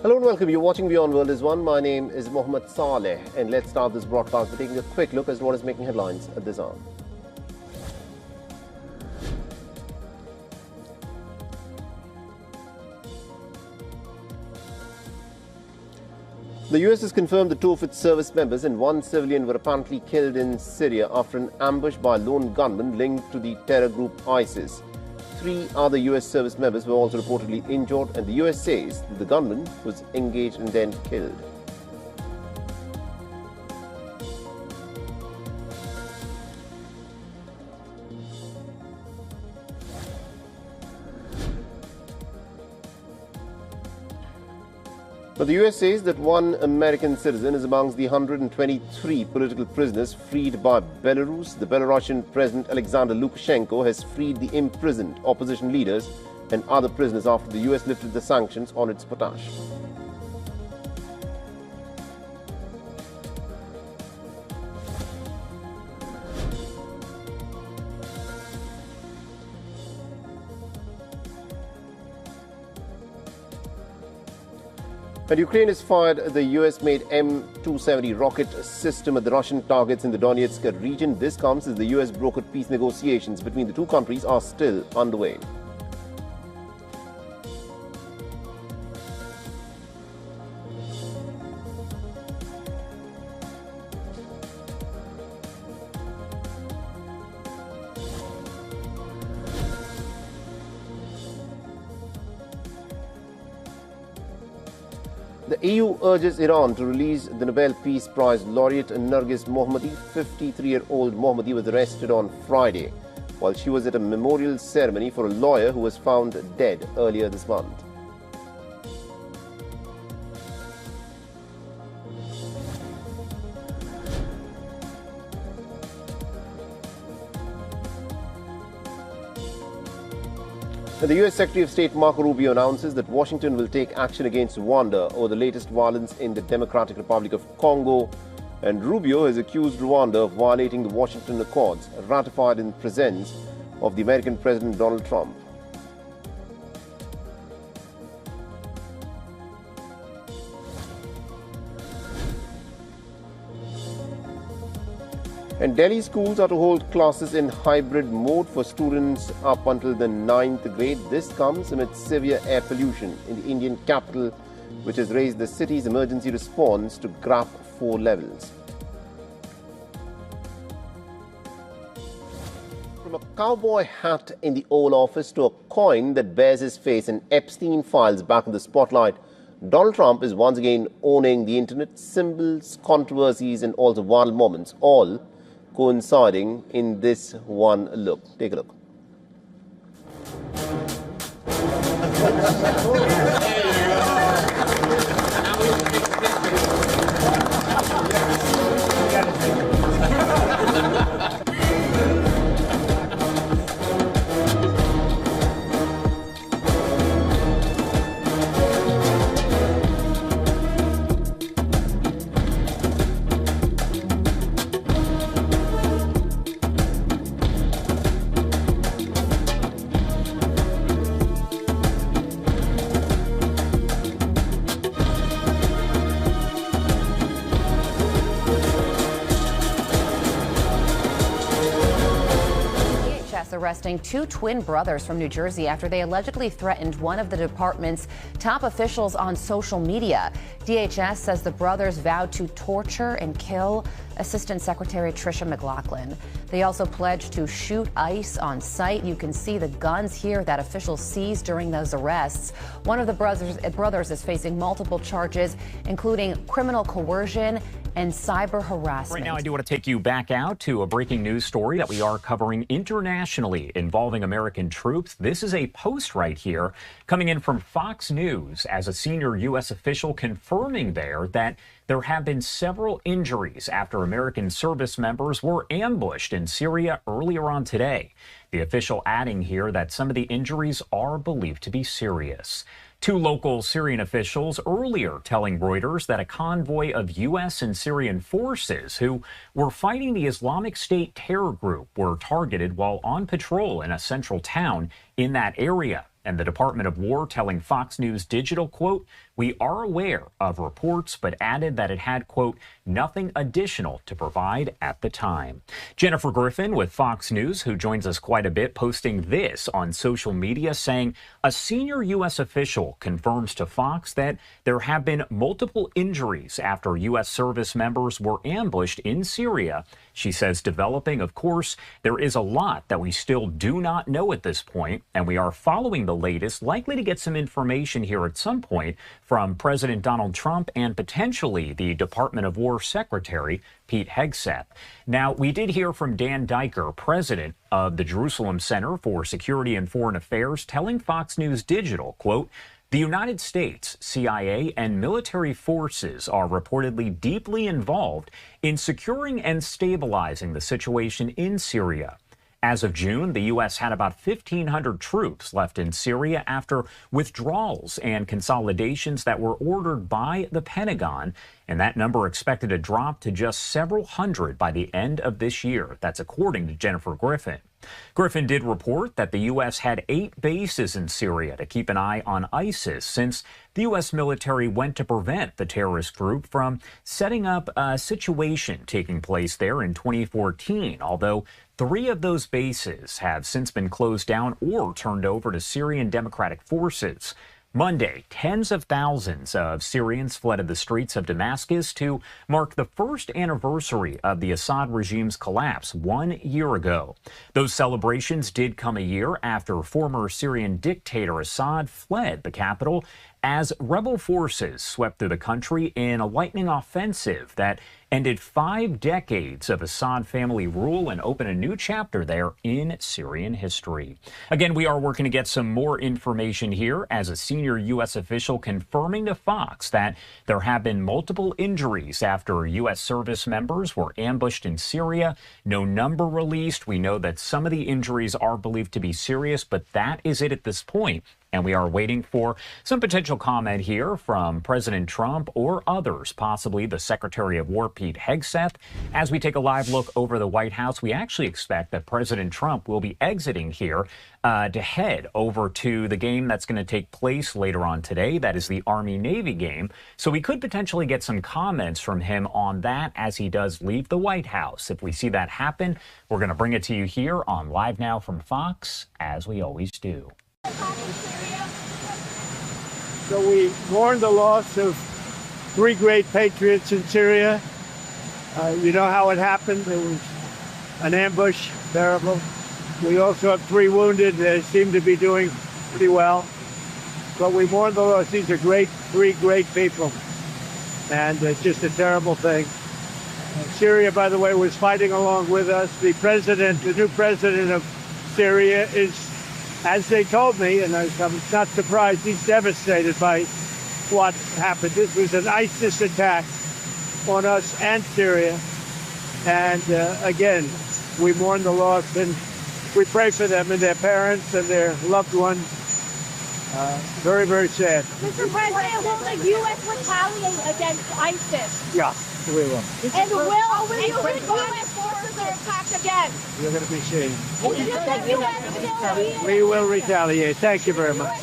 Hello and welcome. You're watching Beyond World is One. My name is Mohammed Saleh, and let's start this broadcast by taking a quick look as to what is making headlines at this hour. The US has confirmed that two of its service members and one civilian were apparently killed in Syria after an ambush by a lone gunman linked to the terror group ISIS. 3 other US service members were also reportedly injured, and the US says that the gunman was engaged and then killed. But the US says that one American citizen is amongst the 123 political prisoners freed by Belarus. The Belarusian President Alexander Lukashenko has freed the imprisoned opposition leaders and other prisoners after the US lifted the sanctions on its potash. And Ukraine has fired the US-made M270 rocket system at the Russian targets in the Donetsk region. This comes as the US brokered peace negotiations between the two countries are still underway. The EU urges Iran to release the Nobel Peace Prize laureate Narges Mohammadi. 53-year-old Mohammadi was arrested on Friday while she was at a memorial ceremony for a lawyer who was found dead earlier this month. The US Secretary of State Marco Rubio announces that Washington will take action against Rwanda over the latest violence in the Democratic Republic of Congo. And Rubio has accused Rwanda of violating the Washington Accords, ratified in presence of the American President Donald Trump. And Delhi schools are to hold classes in hybrid mode for students up until the 9th grade. This comes amid severe air pollution in the Indian capital, which has raised the city's emergency response to GRAP 4 levels. From a cowboy hat in the Oval Office to a coin that bears his face and Epstein files back in the spotlight, Donald Trump is once again owning the internet. Symbols, controversies and also viral moments, all coinciding in this one look. Take a look. Arresting 2 twin brothers from New Jersey after they allegedly threatened one of the department's top officials on social media. DHS says the brothers vowed to torture and kill Assistant Secretary Tricia McLaughlin. They also pledged to shoot ICE on sight. You can see the guns here that officials seized during those arrests. One of the brothers is facing multiple charges, including criminal coercion and cyber harassment. Right now, I do want to take you back out to a breaking news story that we are covering internationally involving American troops. This is a post right here coming in from Fox News as a senior U.S. official confirming there that there have been several injuries after American service members were ambushed in Syria earlier on today. The official adding here that some of the injuries are believed to be serious. 2 local Syrian officials earlier telling Reuters that a convoy of U.S. and Syrian forces who were fighting the Islamic State terror group were targeted while on patrol in a central town in that area. And the Department of War telling Fox News Digital, quote, "We are aware of reports," but added that it had, quote, "nothing additional to provide at the time." Jennifer Griffin with Fox News, who joins us quite a bit, posting this on social media saying a senior U.S. official confirms to Fox that there have been multiple injuries after U.S. service members were ambushed in Syria. She says, developing, of course, there is a lot that we still do not know at this point, and we are following the latest, likely to get some information here at some point from President Donald Trump and potentially the Department of War Secretary Pete Hegseth. Now, we did hear from Dan Diker, president of the Jerusalem Center for Security and Foreign Affairs, telling Fox News Digital, quote, "The United States, CIA, and military forces are reportedly deeply involved in securing and stabilizing the situation in Syria. As of June, the U.S. had about 1,500 troops left in Syria after withdrawals and consolidations that were ordered by the Pentagon, and that number expected to drop to just several hundred by the end of this year." That's according to Jennifer Griffin. Griffin did report that the U.S. had 8 bases in Syria to keep an eye on ISIS since the U.S. military went to prevent the terrorist group from setting up a situation taking place there in 2014, although 3 of those bases have since been closed down or turned over to Syrian Democratic Forces. Monday, tens of thousands of Syrians flooded the streets of Damascus to mark the first anniversary of the Assad regime's collapse 1 year ago. Those celebrations did come a year after former Syrian dictator Assad fled the capital as rebel forces swept through the country in a lightning offensive that ended 5 decades of Assad family rule and opened a new chapter there in Syrian history. Again, we are working to get some more information here as a senior U.S. official confirming to Fox that there have been multiple injuries after U.S. service members were ambushed in Syria. No number released. We know that some of the injuries are believed to be serious, but that is it at this point. And we are waiting for some potential comment here from President Trump or others, possibly the Secretary of War, Pete Hegseth. As we take a live look over the White House, we actually expect that President Trump will be exiting here to head over to the game that's going to take place later on today. That is the Army-Navy game. So we could potentially get some comments from him on that as he does leave the White House. If we see that happen, we're going to bring it to you here on Live Now from Fox, as we always do. So we mourn the loss of 3 great patriots in Syria. You know how it happened. It was an ambush, terrible. We also have 3 wounded. They seem to be doing pretty well. But we mourn the loss. These are 3 great people. And it's just a terrible thing. Syria, by the way, was fighting along with us. The new president of Syria is, as they told me, and I'm not surprised, he's devastated by what happened. This was an ISIS attack on us and Syria. And again, we mourn the loss and we pray for them and their parents and their loved ones. Very, very sad. Mr. President, will the U.S. retaliate against ISIS? Yeah, we will. And will U.S. forces are attacked again? You're going to be seeing. The U.S. will We will retaliate. Thank you very much.